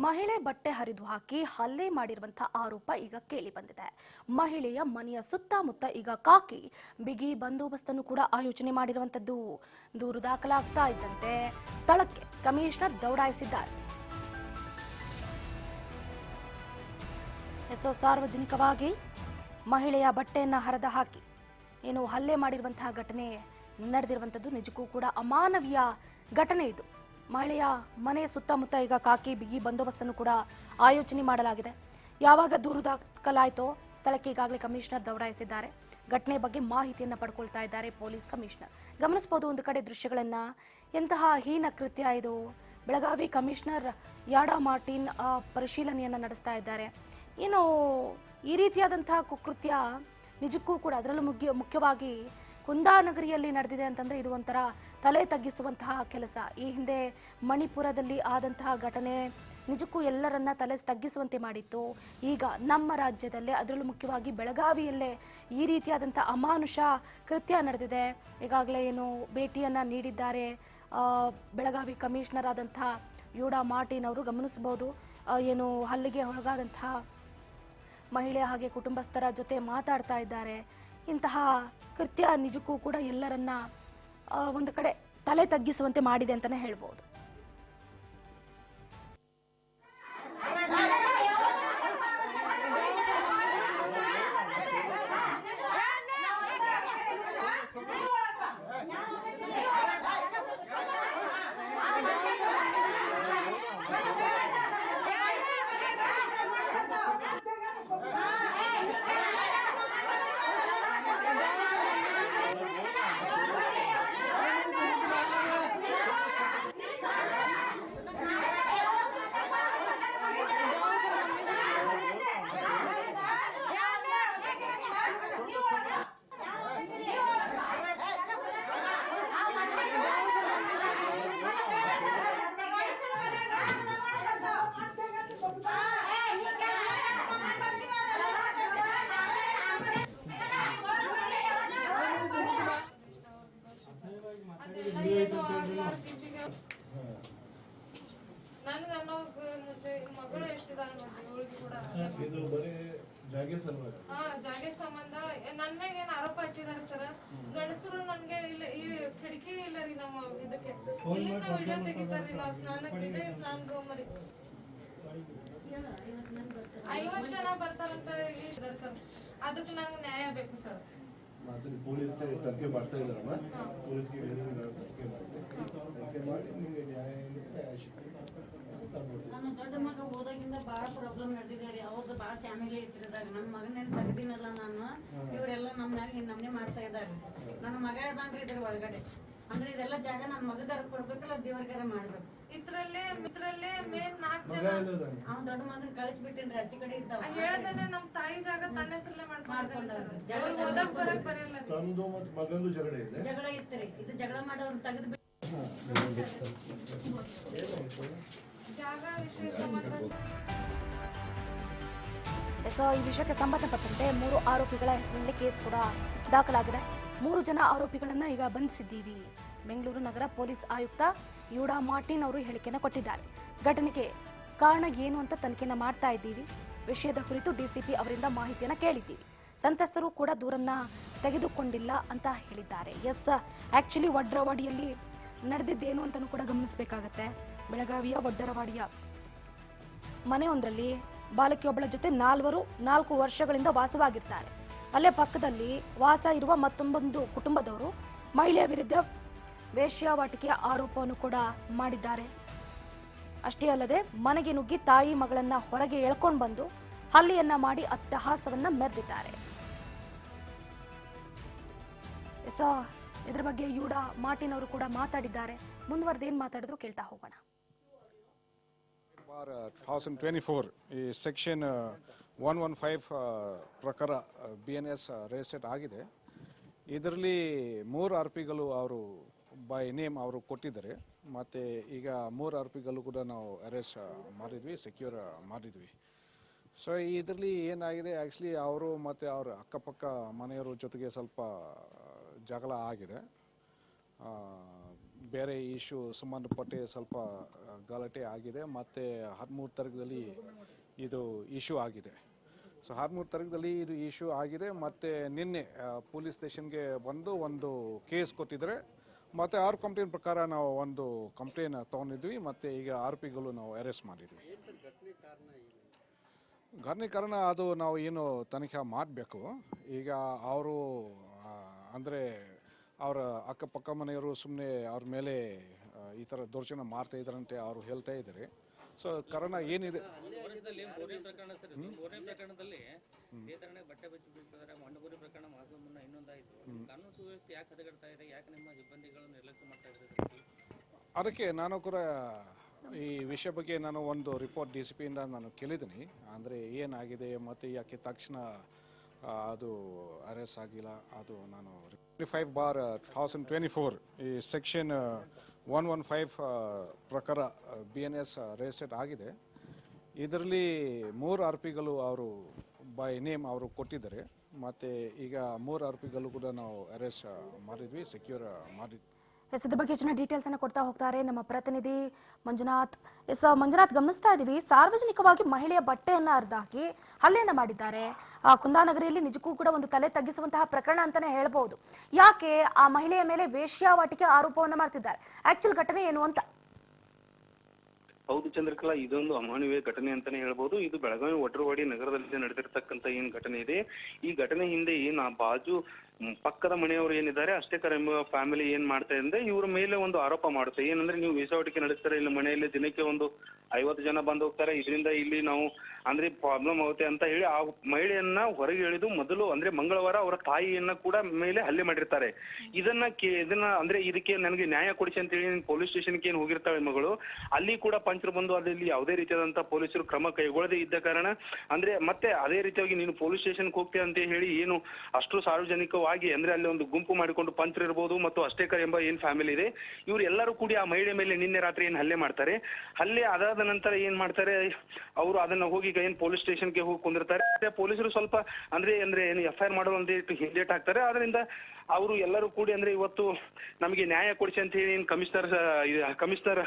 ಮಹಿಳೆ ಬಟ್ಟೆ ಹರಿದು ಹಾಕಿ ಹಲ್ಲೆ ಮಾಡಿರುವಂತಹ ಆರೋಪ ಈಗ ಕೇಳಿ ಬಂದಿದೆ. ಮಹಿಳೆಯ ಮನೆಯ ಸುತ್ತಮುತ್ತ ಈಗ ಕಾಕಿ ಬಿಗಿ ಬಂದೋಬಸ್ತನ್ನು ಕೂಡ ಆಯೋಜನೆ ಮಾಡಿರುವಂತದ್ದು. ದೂರು ದಾಖಲಾಗ್ತಾ ಇದ್ದಂತೆ ಸ್ಥಳಕ್ಕೆ ಕಮಿಷನರ್ ದೌಡಾಯಿಸಿದ್ದಾರೆ. ಸಾರ್ವಜನಿಕವಾಗಿ ಮಹಿಳೆಯ ಬಟ್ಟೆಯನ್ನ ಹರಿದ ಹಾಕಿ ಏನು ಹಲ್ಲೆ ಮಾಡಿರುವಂತಹ ಘಟನೆ ನಡೆದಿರುವಂತದ್ದು ನಿಜಕ್ಕೂ ಕೂಡ ಅಮಾನವೀಯ ಘಟನೆ ಇದು. ಮಹಿಳೆಯ ಮನೆಯ ಸುತ್ತಮುತ್ತ ಈಗ ಕಾಕಿ ಬಿಗಿ ಬಂದೋಬಸ್ತನ್ನು ಕೂಡ ಆಯೋಜನೆ ಮಾಡಲಾಗಿದೆ. ಯಾವಾಗ ದೂರು ದಾಖಲಾಯಿತೋ ಸ್ಥಳಕ್ಕೆ ಈಗಾಗಲೇ ಕಮಿಷನರ್ ದೌಡಾಯಿಸಿದ್ದಾರೆ. ಘಟನೆ ಬಗ್ಗೆ ಮಾಹಿತಿಯನ್ನ ಪಡ್ಕೊಳ್ತಾ ಇದ್ದಾರೆ ಪೊಲೀಸ್ ಕಮಿಷನರ್. ಗಮನಿಸಬಹುದು ಒಂದು ಕಡೆ ದೃಶ್ಯಗಳನ್ನ. ಎಂತಹ ಹೀನ ಕೃತ್ಯ ಇದು. ಬೆಳಗಾವಿ ಕಮಿಷನರ್ ಯಾಡಾ ಮಾರ್ಟಿನ್ ಪರಿಶೀಲನೆಯನ್ನ ನಡೆಸ್ತಾ ಇದ್ದಾರೆ. ಏನು ಈ ರೀತಿಯಾದಂತಹ ಕುಕೃತ್ಯ ನಿಜಕ್ಕೂ ಕೂಡ ಅದರಲ್ಲೂ ಮುಖ್ಯವಾಗಿ ಕುಂದಾನಗರಿಯಲ್ಲಿ ನಡೆದಿದೆ ಅಂತಂದ್ರೆ ಇದು ಒಂಥರ ತಲೆ ತಗ್ಗಿಸುವಂತಹ ಕೆಲಸ. ಈ ಹಿಂದೆ ಮಣಿಪುರದಲ್ಲಿ ಆದಂತಹ ಘಟನೆ ನಿಜಕ್ಕೂ ಎಲ್ಲರನ್ನ ತಲೆ ತಗ್ಗಿಸುವಂತೆ ಮಾಡಿತ್ತು. ಈಗ ನಮ್ಮ ರಾಜ್ಯದಲ್ಲೇ ಅದರಲ್ಲೂ ಮುಖ್ಯವಾಗಿ ಬೆಳಗಾವಿಯಲ್ಲೇ ಈ ರೀತಿಯಾದಂತಹ ಅಮಾನುಷ ಕೃತ್ಯ ನಡೆದಿದೆ. ಈಗಾಗಲೇ ಏನು ಭೇಟಿಯನ್ನ ನೀಡಿದ್ದಾರೆ ಬೆಳಗಾವಿ ಕಮಿಷನರ್ ಆದಂತಹ ಯಾಡಾ ಮಾರ್ಟಿನ್ ಅವರು. ಗಮನಿಸಬಹುದು ಏನು ಹಲ್ಲೆಗೆ ಒಳಗಾದಂತಹ ಮಹಿಳೆ ಹಾಗೆ ಕುಟುಂಬಸ್ಥರ ಜೊತೆ ಮಾತಾಡ್ತಾ ಇದ್ದಾರೆ. ಇಂತಹ ಕೃತ್ಯ ನಿಜಕ್ಕೂ ಕೂಡ ಎಲ್ಲರನ್ನ ಒಂದು ಕಡೆ ತಲೆ ತಗ್ಗಿಸುವಂತೆ ಮಾಡಿದೆ ಅಂತಾನೆ ಹೇಳ್ಬೋದು. ಜಾಗೆ ಸಂಬಂಧ ನನ್ ಮ್ಯಾಗ ಏನ್ ಆರೋಪ ಹಚ್ಚಿದಾರೆ ಸರ್. ಗಂಡಸರು ನನ್ಗೆ ಇಲ್ಲ ಈ ಕಿಟಕಿ ಇಲ್ಲ ರೀ ನಮ್ಮ ಇದಕ್ಕೆ. ಇಲ್ಲಿಂದ ವಿಡಿಯೋ ತೆಗಿತಾರ್ರಿ. ನಾವು ಸ್ನಾನಕ್ಕೆ ಇದೆ ಸ್ನಾನ ರೂಮ್ ಅಲ್ಲಿ 50 ಜನ ಬರ್ತಾರಂತ ಸರ್. ಅದಕ್ಕೆ ನಂಗೆ ನ್ಯಾಯ ಬೇಕು ಸರ್. ಪೊಲೀಸ್ ತನಿಖೆ ಮಾಡ್ತಾ ಇದ್ದಾರಮ್ಮ. ಪೊಲೀಸ್ಗೆ ತನಿಖೆ ಮಾಡಿ ನಿಮಗೆ ನ್ಯಾಯ ನನ್ನ ದೊಡ್ಡ ಮಗ ಹೋದಾಗಿಂದ ಬಾಳ ಪ್ರಾಬ್ಲಮ್ ನಡೆದಿದ್ದಾರೆ. ಅವ್ರದ್ದು ಬಾಳ ಫ್ಯಾಮಿಲಿ ಇಟ್ಟಿದಾಗ ನನ್ನ ಮಗನೇನು ತೆಗ್ದಿನಲ್ಲ ನಾನು. ಇವರೆಲ್ಲ ನಮ್ಮನ್ಯಾಗ ನಮ್ನೆ ಮಾಡ್ತಾ ಇದ್ದಾರೆ. ನನ್ನ ಮಗ ಇದ್ದಾನ್ರಿ ಇದ್ರ ಒಳಗಡೆ. ಅಂದ್ರೆ ಇದೆಲ್ಲ ಜಾಗ ನನ್ನ ಮಗಗಾರ ಕೊಡ್ಬೇಕಲ್ಲ, ದೇವ್ರಿಗಾರ ಮಾಡ್ಬೇಕು. ಇದ್ರಲ್ಲೇ ಮೇನ್ 4 ಜನ ಅವ್ನ ದೊಡ್ಡ ಮಗನ್ ಕಳಿಸ್ಬಿಟ್ಟಿನ್ರಿ. ಅಚ್ಚಿ ಕಡೆ ಇದ್ದಾವ ಹೇಳ್ದೇನೆ ನಮ್ ತಾಯಿ ಜಾಗ ತನ್ನ ಹೆಸರಲ್ಲೇ ಮಾಡ್ಕೊಂಡ್ರೆ ಓದಕ್ ಬರಕ್ ಬರಲ್ಲ. ತಂದು ಮತ್ತು ಮಗಂದು ಜಗಳ ಇತ್ರಿ. ಇದು ಜಗಳ ಮಾಡೋರು ತೆಗೆದು ಜಾಗ ವಿಷಯ ಸಂಬಂಧ ಈ ವಿಷಯಕ್ಕೆ ಸಂಬಂಧಪಟ್ಟಂತೆ 3 ಆರೋಪಿಗಳ ಹೆಸರಿನಲ್ಲಿ ಕೇಸ್ ಕೂಡ ದಾಖಲಾಗಿದೆ. 3 ಜನ ಆರೋಪಿಗಳನ್ನ ಈಗ ಬಂಧಿಸಿದ್ದೀವಿ. ಬೆಂಗಳೂರು ನಗರ ಪೊಲೀಸ್ ಆಯುಕ್ತ ಯಾಡಾ ಮಾರ್ಟಿನ್ ಅವರು ಹೇಳಿಕೆಯನ್ನು ಕೊಟ್ಟಿದ್ದಾರೆ. ಘಟನೆಗೆ ಕಾರಣ ಏನು ಅಂತ ತನಿಖೆಯನ್ನು ಮಾಡ್ತಾ ಇದ್ದೀವಿ. ವಿಷಯದ ಕುರಿತು ಡಿಸಿಪಿ ಅವರಿಂದ ಮಾಹಿತಿಯನ್ನು ಕೇಳಿದ್ದೀವಿ. ಸಂತ್ರಸ್ತರು ಕೂಡ ದೂರನ್ನ ತೆಗೆದುಕೊಂಡಿಲ್ಲ ಅಂತ ಹೇಳಿದ್ದಾರೆ. ಆಕ್ಚುಲಿ ವಡ್ರವಾಡಿಯಲ್ಲಿ ನಡೆದಿದ್ದೇನು ಅಂತಲೂ ಕೂಡ ಗಮನಿಸಬೇಕಾಗತ್ತೆ. ಬೆಳಗಾವಿಯ ವಡ್ಡರವಾಡಿಯ ಮನೆಯೊಂದರಲ್ಲಿ ಬಾಲಕಿಯೊಬ್ಬಳ ಜೊತೆ 4 ವರ್ಷಗಳಿಂದ ವಾಸವಾಗಿರ್ತಾರೆ. ಅಲ್ಲೇ ಪಕ್ಕದಲ್ಲಿ ವಾಸ ಇರುವ ಮತ್ತೊಂದು ಕುಟುಂಬದವರು ಮಹಿಳೆಯ ವಿರುದ್ಧ ವೇಶ್ಯಾವಾಟಿಕೆಯ ಆರೋಪವನ್ನು ಕೂಡ ಮಾಡಿದ್ದಾರೆ. ಅಷ್ಟೇ ಅಲ್ಲದೆ ಮನೆಗೆ ನುಗ್ಗಿ ತಾಯಿ ಮಗಳನ್ನ ಹೊರಗೆ ಎಳ್ಕೊಂಡು ಬಂದು ಹಲ್ಲೆಯನ್ನ ಮಾಡಿ ಅಟ್ಟಹಾಸವನ್ನ ಮೆರೆದಿದ್ದಾರೆ. ಇದರ ಬಗ್ಗೆ ಯಾಡಾ ಮಾರ್ಟಿನ್ ಅವರು ಕೂಡ ಮಾತಾಡಿದ್ದಾರೆ. ಮುಂದುವರೆದೇನು ಮಾತಾಡಿದ್ರು ಕೇಳ್ತಾ ಹೋಗೋಣ. 2024 ಈ ಸೆಕ್ಷನ್ 115 ಪ್ರಕಾರ BNS ರಿಜಿಸ್ಟರ್ ಆಗಿದೆ. ಇದರಲ್ಲಿ 3 ಆರೋಪಿಗಳು ಅವರು ಬೈ ನೇಮ್ ಅವರು ಕೊಟ್ಟಿದ್ದಾರೆ. ಮತ್ತು ಈಗ 3 ಆರೋಪಿಗಳು ಕೂಡ ನಾವು ಅರೆಸ್ಟ್ ಮಾಡಿದ್ವಿ, ಸೆಕ್ಯೂರ್ ಮಾಡಿದ್ವಿ. ಸೊ ಇದರಲ್ಲಿ ಏನಾಗಿದೆ, ಆ್ಯಕ್ಚುಲಿ ಅವರು ಮತ್ತು ಅವ್ರ ಅಕ್ಕಪಕ್ಕ ಮನೆಯವರ ಜೊತೆಗೆ ಸ್ವಲ್ಪ ಜಗಳ ಆಗಿದೆ. ಬೇರೆ ಇಶ್ಯೂ ಸಂಬಂಧಪಟ್ಟೆ ಸ್ವಲ್ಪ ಗಲಾಟೆ ಆಗಿದೆ, ಮತ್ತು 13 ತಾರೀಕದಲ್ಲಿ ಇದು ಇಶ್ಯೂ ಆಗಿದೆ. ಸೊ 13 ತಾರೀಕದಲ್ಲಿ ಇದು ಇಶ್ಯೂ ಆಗಿದೆ, ಮತ್ತು ನಿನ್ನೆ ಪೊಲೀಸ್ ಸ್ಟೇಷನ್ಗೆ ಬಂದು ಒಂದು ಕೇಸ್ ಕೊಟ್ಟಿದ್ದಾರೆ, ಮತ್ತು 6 ಕಂಪ್ಲೇಂಟ್ ಪ್ರಕಾರ ನಾವು ಒಂದು ಕಂಪ್ಲೇಂಟ್ ತೊಗೊಂಡಿದ್ವಿ, ಮತ್ತು ಈಗ ಆರೋಪಿಗಳು ನಾವು ಅರೆಸ್ಟ್ ಮಾಡಿದ್ವಿ. ಘಟನೆ ಕಾರಣ ಅದು ನಾವು ಏನು ತನಿಖೆ ಮಾಡಬೇಕು. ಈಗ ಅವರು ಅಂದರೆ ಅವರ ಅಕ್ಕಪಕ್ಕ ಮನೆಯವರು ಸುಮ್ಮನೆ ಅವ್ರ ಮೇಲೆ ಈ ಥರ ದೌರ್ಜನ್ಯ ಮಾಡ್ತಾ ಇದ್ದಾರಂತೆ ಅವರು ಹೇಳ್ತಾ ಇದ್ದಾರೆ. ಸೊ ಕಾರಣ ಏನಿದೆ, ಪ್ರಕರಣದಲ್ಲಿ ಬಟ್ಟೆ ಬಚ್ಚಿ ಬೀಳ್ತಿದ್ದಾರೆ, ಮಂಡಗೋರಿ ಪ್ರಕರಣ ಮಾಸ ಮುನ್ನ ಇನ್ನೊಂದಾಯಿತು. ಕಾನೂನು ಸುವ್ಯವಸ್ಥೆ ಯಾಕೆ ಹದಗೆಡ್ತಾ ಇದೆ, ಯಾಕೆ ನಿಮ್ಮ ಸಿಬ್ಬಂದಿಗಳನ್ನು ನಿರ್ಲಕ್ಷ್ಯ ಮಾಡ್ತಾ ಇದ್ದಾರೆ? ಅದಕ್ಕೆ ನಾನು ಕೂಡ ಈ ವಿಷಯ ಬಗ್ಗೆ ನಾನು ಒಂದು ರಿಪೋರ್ಟ್ DCP ಇಂದ ನಾನು ಕೇಳಿದ್ದೀನಿ, ಅಂದರೆ ಏನಾಗಿದೆ ಮತ್ತು ಯಾಕೆ ತಕ್ಷಣ ಅದು ಅರೆಸ್ಟ್ ಆಗಿಲ್ಲ. ಅದು ನಾನು 25/2024 ಈ ಸೆಕ್ಷನ್ 115 ಪ್ರಕಾರ BNS ರಿಜಿಸ್ಟರ್ ಆಗಿದೆ. ಇದರಲ್ಲಿ 3 ಆರೋಪಿಗಳು ಅವರು ಬೈ ನೇಮ್ ಅವರು ಕೊಟ್ಟಿದ್ದಾರೆ, ಮತ್ತು ಈಗ 3 ಆರೋಪಿಗಳು ಕೂಡ ನಾವು ಅರೆಸ್ಟ್ ಮಾಡಿದ್ವಿ, ಸೆಕ್ಯೂರ್ ಮಾಡಿದ್ವಿ. ಇದ್ರ ಬಗ್ಗೆ ಹೆಚ್ಚಿನ ಡೀಟೇಲ್ಸ್ ಅನ್ನು ಕೊಡ್ತಾ ಹೋಗ್ತಾರೆ ನಮ್ಮ ಪ್ರತಿನಿಧಿ ಮಂಜುನಾಥ್. ಮಂಜುನಾಥ್, ಗಮನಿಸ್ತಾ ಇದೀವಿ, ಸಾರ್ವಜನಿಕವಾಗಿ ಮಹಿಳೆಯ ಬಟ್ಟೆಯನ್ನ ಹರಿದಾಕಿ ಹಲ್ಲೆಯನ್ನ ಮಾಡಿದ್ದಾರೆ. ಕುಂದಾನಗರಿಯಲ್ಲಿ ನಿಜಕ್ಕೂ ಕೂಡ ಒಂದು ತಲೆ ತಗ್ಗಿಸುವಂತಹ ಪ್ರಕರಣ ಅಂತಾನೆ ಹೇಳ್ಬಹುದು. ಯಾಕೆ ಆ ಮಹಿಳೆಯ ಮೇಲೆ ವೇಶ್ಯಾವಾಟಿಕೆ ಆರೋಪವನ್ನ ಮಾಡ್ತಿದ್ದಾರೆ? ಆಕ್ಚುಲ್ ಘಟನೆ ಏನು ಅಂತ? ಹೌದು ಚಂದ್ರಕಲಾ, ಇದೊಂದು ಅಮಾನವೀಯ ಘಟನೆ ಅಂತಾನೆ ಹೇಳ್ಬೋದು. ಇದು ಬೆಳಗಾವಿ ಒಟ್ರವಾಡಿ ನಗರದಲ್ಲಿ ನಡೆದಿರ್ತಕ್ಕಂಥ ಏನ್ ಘಟನೆ ಇದೆ, ಈ ಘಟನೆ ಹಿಂದೆ ಏನ್ ಆ ಬಾಜು ಪಕ್ಕದ ಮನೆಯವರು ಏನಿದ್ದಾರೆ ಅಷ್ಟೇಕರ್ ಎಂಬ ಫ್ಯಾಮಿಲಿ ಏನ್ ಮಾಡ್ತಾ ಇದೆ, ಇವ್ರ ಮೇಲೆ ಒಂದು ಆರೋಪ ಮಾಡುತ್ತೆ. ಏನಂದ್ರೆ ನೀವು ವೇಶ್ಯಾವಾಟಿಕೆ ನಡೆಸ್ತಾರೆ, ಇಲ್ಲಿ ಮನೆಯಲ್ಲಿ ದಿನಕ್ಕೆ ಒಂದು 50 ಜನ ಬಂದು ಹೋಗ್ತಾರೆ, ಇದರಿಂದ ಇಲ್ಲಿ ನಾವು ಅಂದ್ರೆ ಪ್ರಾಬ್ಲಮ್ ಆಗುತ್ತೆ ಅಂತ ಹೇಳಿ ಆ ಮಹಿಳೆಯನ್ನ ಹೊರಗೆ ಎಳೆದು ಮೊದಲು ಅಂದ್ರೆ ಮಂಗಳವಾರ ಅವರ ತಾಯಿಯನ್ನ ಕೂಡ ಮೇಲೆ ಹಲ್ಲೆ ಮಾಡಿರ್ತಾರೆ. ಇದನ್ನ ಅಂದ್ರೆ ಇದಕ್ಕೆ ನನಗೆ ನ್ಯಾಯ ಕೊಡಿಸಿ ಅಂತ ಹೇಳಿ ಪೊಲೀಸ್ ಸ್ಟೇಷನ್ಗೆ ಏನ್ ಹೋಗಿರ್ತಾಳೆ ಮಗಳು, ಅಲ್ಲಿ ಕೂಡ ಪಂಚರು ಬಂದು ಅಲ್ಲಿ ಯಾವುದೇ ರೀತಿಯಾದಂತ ಪೊಲೀಸರು ಕ್ರಮ ಕೈಗೊಳ್ಳದೆ ಇದ್ದ ಕಾರಣ ಅಂದ್ರೆ ಮತ್ತೆ ಅದೇ ರೀತಿಯಾಗಿ ನೀನು ಪೊಲೀಸ್ ಸ್ಟೇಷನ್ಗೆ ಹೋಗ್ತೀಯ ಅಂತ ಹೇಳಿ ಏನು ಅಷ್ಟು ಸಾರ್ವಜನಿಕವಾಗಿ ಅಂದ್ರೆ ಅಲ್ಲಿ ಒಂದು ಗುಂಪು ಮಾಡಿಕೊಂಡು ಪಂಚರ್ ಇರ್ಬೋದು ಮತ್ತು ಅಷ್ಟೇಕರ್ ಎಂಬ ಏನ್ ಫ್ಯಾಮಿಲಿ ಇದೆ, ಇವ್ರು ಎಲ್ಲರೂ ಕೂಡಿ ಆ ಮಹಿಳೆ ಮೇಲೆ ನಿನ್ನೆ ರಾತ್ರಿ ಏನ್ ಹಲ್ಲೆ ಮಾಡ್ತಾರೆ. ಹಲ್ಲೆ ಅದಾದ ನಂತರ ಏನ್ ಮಾಡ್ತಾರೆ, ಅವರು ಅದನ್ನ ಹೋಗಿ ಏನ್ ಪೊಲೀಸ್ ಸ್ಟೇಷನ್ಗೆ ಹೋಗಿ ಕುಂದಿರ್ತಾರೆ. ಪೊಲೀಸರು ಸ್ವಲ್ಪ ಅಂದ್ರೆ ಏನು FIR ಮಾಡೋ ಒಂದು ಹಿಂದೇಟ್ ಹಾಕ್ತಾರೆ. ಅದರಿಂದ ಅವರು ಎಲ್ಲರೂ ಕೂಡಿ ಅಂದ್ರೆ ಇವತ್ತು ನಮಗೆ ನ್ಯಾಯ ಕೊಡಿಸಿ ಅಂತ ಹೇಳಿ ಕಮಿಷನರ್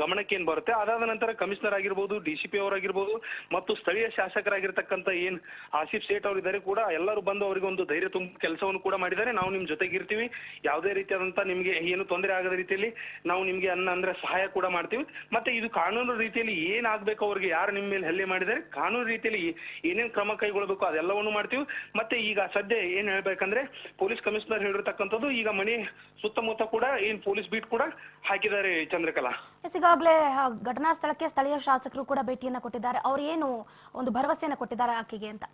ಗಮನಕ್ಕೆ ಏನ್ ಬರುತ್ತೆ. ಅದಾದ ನಂತರ ಕಮಿಷನರ್ ಆಗಿರ್ಬೋದು, DCP ಅವರಾಗಿರ್ಬೋದು ಮತ್ತು ಸ್ಥಳೀಯ ಶಾಸಕರಾಗಿರ್ತಕ್ಕಂಥ ಏನ್ ಆಸಿಫ್ ಸೇಠ್ ಅವರು ಇದ್ದಾರೆ ಕೂಡ ಎಲ್ಲರೂ ಬಂದು ಅವರಿಗೆ ಒಂದು ಧೈರ್ಯ ತುಂಬ ಕೆಲಸವನ್ನು ಕೂಡ ಮಾಡಿದ್ದಾರೆ. ನಾವು ನಿಮ್ ಜೊತೆಗಿರ್ತೀವಿ, ಯಾವುದೇ ರೀತಿಯಾದಂತ ನಿಮ್ಗೆ ಏನು ತೊಂದರೆ ಆಗದ ರೀತಿಯಲ್ಲಿ ನಾವು ನಿಮ್ಗೆ ಅಂದ್ರೆ ಸಹಾಯ ಕೂಡ ಮಾಡ್ತೀವಿ. ಮತ್ತೆ ಇದು ಕಾನೂನು ರೀತಿಯಲ್ಲಿ ಏನ್ ಆಗ್ಬೇಕು, ಅವ್ರಿಗೆ ಯಾರು ನಿಮ್ಮ ಮೇಲೆ ಹಲ್ಲೆ ಮಾಡಿದ್ದಾರೆ ಕಾನೂನು ರೀತಿಯಲ್ಲಿ ಏನೇನ್ ಕ್ರಮ ಕೈಗೊಳ್ಳಬೇಕು ಅದೆಲ್ಲವನ್ನು ಮಾಡ್ತೀವಿ. ಮತ್ತೆ ಈಗ ಸದ್ಯ ಏನ್ ಹೇಳ್ಬೇಕಂದ್ರೆ ಪೊಲೀಸ್ ಕಮಿಷನರ್ ಹೇಳಿರ್ತಕ್ಕಂಥದ್ದು ಈಗ ಮನೆ ಸುತ್ತಮುತ್ತ ಕೂಡ ಏನ್ ಪೊಲೀಸ್ ಬೀಟ್ ಕೂಡ ಹಾಕಿದ್ದಾರೆ ಚಂದ್ರಕಲಾ. ಈಗಾಗಲೇ ಘಟನಾ ಸ್ಥಳಕ್ಕೆ ಸ್ಥಳೀಯ ಶಾಸಕರು ಕೂಡ ಭೇಟಿಯನ್ನ ಕೊಟ್ಟಿದ್ದಾರೆ. ಅವ್ರು ಏನು ಒಂದು ಭರವಸೆಯನ್ನ ಕೊಟ್ಟಿದ್ದಾರೆ ಆಕೆಗೆ ಅಂತ?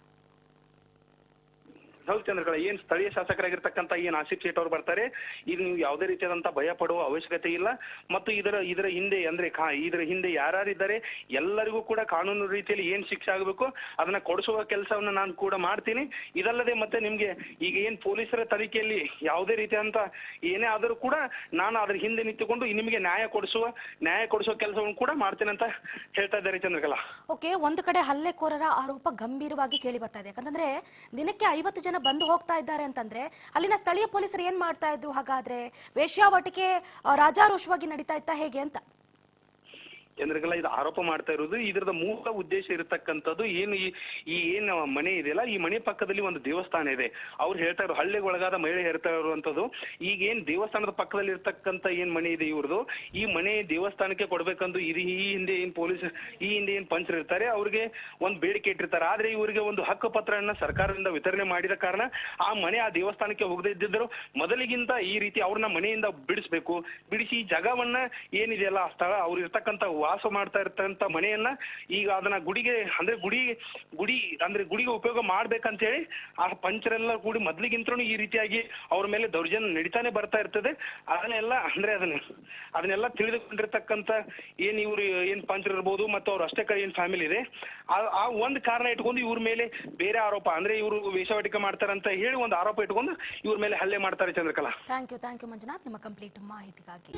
ಹೌದು ಚಂದ್ರಕಲಾ, ಏನ್ ಸ್ಥಳೀಯ ಶಾಸಕರಾಗಿರ್ತಕ್ಕಂಥ ಏನ್ ಆಸಿಫ್ ಸೇಠ್ ಅವ್ರು ಬರ್ತಾರೆ, ಇದು ನೀವು ಯಾವುದೇ ರೀತಿಯಾದಂತ ಭಯ ಪಡುವ ಅವಶ್ಯಕತೆ ಇಲ್ಲ. ಮತ್ತು ಇದರ ಹಿಂದೆ ಅಂದ್ರೆ ಇದರ ಹಿಂದೆ ಯಾರ್ಯಾರಿದ್ದಾರೆ ಎಲ್ಲರಿಗೂ ಕೂಡ ಕಾನೂನು ರೀತಿಯಲ್ಲಿ ಏನ್ ಶಿಕ್ಷೆ ಆಗಬೇಕು ಅದನ್ನ ಕೊಡಿಸುವ ಕೆಲಸವನ್ನ ನಾನು ಕೂಡ ಮಾಡ್ತೀನಿ. ಇದಲ್ಲದೆ ಮತ್ತೆ ನಿಮ್ಗೆ ಈಗ ಏನ್ ಪೊಲೀಸರ ತನಿಖೆಯಲ್ಲಿ ಯಾವುದೇ ರೀತಿಯಾದಂತ ಏನೇ ಆದರೂ ಕೂಡ ನಾನು ಅದ್ರ ಹಿಂದೆ ನಿಂತುಕೊಂಡು ನಿಮಗೆ ನ್ಯಾಯ ಕೊಡಿಸುವ ಕೆಲಸವನ್ನು ಕೂಡ ಮಾಡ್ತೇನೆ ಅಂತ ಹೇಳ್ತಾ ಇದ್ದಾರೆ ಚಂದ್ರಕಲಾ. ಓಕೆ, ಒಂದು ಕಡೆ ಹಲ್ಲೆಕೋರರ ಆರೋಪ ಗಂಭೀರವಾಗಿ ಕೇಳಿ ಬರ್ತಾ ಇದೆ. ಯಾಕಂತಂದ್ರೆ ದಿನಕ್ಕೆ 50 ಜನ ಬಂದು ಹೋಗ್ತಾ ಇದ್ದಾರೆ ಅಂತಂದ್ರೆ ಅಲ್ಲಿನ ಸ್ಥಳೀಯ ಪೊಲೀಸರು ಏನ್ ಮಾಡ್ತಾ ಇದ್ರು? ಹಾಗಾದ್ರೆ ವೇಶ್ಯಾವಾಟಿಕೆ ರಾಜಾರೋಷವಾಗಿ ನಡೀತಾ ಇತ್ತಾ ಹೇಗೆ ಅಂತ? ಚಂದ್ರಕಲಾ, ಇದು ಆರೋಪ ಮಾಡ್ತಾ ಇರೋದು ಇದರದ ಮೂಲ ಉದ್ದೇಶ ಇರತಕ್ಕಂಥದ್ದು ಏನು ಈ ಏನ್ ಮನೆ ಇದೆಯಲ್ಲ, ಈ ಮನೆ ಪಕ್ಕದಲ್ಲಿ ಒಂದು ದೇವಸ್ಥಾನ ಇದೆ. ಅವ್ರು ಹೇಳ್ತಾ ಇರೋ ಹಳ್ಳಿಗೆ ಒಳಗಾದ ಮಹಿಳೆ ಹೇಳ್ತಾ ಇರುವಂತದ್ದು, ಈಗ ಏನ್ ದೇವಸ್ಥಾನದ ಪಕ್ಕದಲ್ಲಿ ಇರ್ತಕ್ಕಂಥ ಏನ್ ಮನೆ ಇದೆ ಇವ್ರದ್ದು, ಈ ಮನೆ ದೇವಸ್ಥಾನಕ್ಕೆ ಕೊಡ್ಬೇಕಂದು ಈ ಹಿಂದೆ ಏನ್ ಪಂಚರು ಇರ್ತಾರೆ ಅವ್ರಿಗೆ ಒಂದ್ ಬೇಡಿಕೆ ಇಟ್ಟಿರ್ತಾರೆ. ಆದ್ರೆ ಇವರಿಗೆ ಒಂದು ಹಕ್ಕು ಪತ್ರವನ್ನ ಸರ್ಕಾರದಿಂದ ವಿತರಣೆ ಮಾಡಿದ ಕಾರಣ ಆ ಮನೆ ಆ ದೇವಸ್ಥಾನಕ್ಕೆ ಹೋಗದೆ ಇದ್ದಿದ್ರು ಮೊದಲಿಗಿಂತ ಈ ರೀತಿ ಅವ್ರನ್ನ ಮನೆಯಿಂದ ಬಿಡಿಸಿ ಈ ಜಾಗವನ್ನ ಏನಿದೆಯಲ್ಲ ಆ ಸ್ಥಳ ಅವ್ರು ಇರ್ತಕ್ಕಂಥ ವಾಸ ಮಾಡ್ತಾ ಇರ್ತಕ್ಕಂಥ ಮನೆಯನ್ನ ಈಗ ಅದನ್ನ ಗುಡಿಗೆ ಉಪಯೋಗ ಮಾಡ್ಬೇಕಂತ ಹೇಳಿ ಆ ಪಂಚರೆಲ್ಲ ಕೂಡಿ ಮೊದ್ಲಿಗಿಂತೂ ಈ ರೀತಿಯಾಗಿ ಅವ್ರ ಮೇಲೆ ದೌರ್ಜನ್ಯ ನಡೀತಾನೆ ಬರ್ತಾ ಇರ್ತದೆ. ಅದನ್ನೆಲ್ಲ ತಿಳಿದುಕೊಂಡಿರ್ತಕ್ಕಂಥ ಏನ್ ಪಂಚರ್ ಇರ್ಬೋದು ಮತ್ತು ಅವ್ರ ಅಷ್ಟೇ ಏನ್ ಫ್ಯಾಮಿಲಿ ಇದೆ ಆ ಒಂದ್ ಕಾರಣ ಇಟ್ಕೊಂಡು ಇವ್ರ ಮೇಲೆ ಬೇರೆ ಆರೋಪ ಅಂದ್ರೆ ಇವರು ವೇಶ್ಯಾವಾಟಿಕೆ ಮಾಡ್ತಾರಂತ ಹೇಳಿ ಒಂದು ಆರೋಪ ಇಟ್ಕೊಂಡು ಇವ್ರ ಮೇಲೆ ಹಲ್ಲೆ ಮಾಡ್ತಾರೆ ಚಂದ್ರಕಲಾ. ಥ್ಯಾಂಕ್ ಯು ಮಂಜುನಾಥ್, ನಿಮ್ಮ ಕಂಪ್ಲೀಟ್ ಮಾಹಿತಿಗಾಗಿ.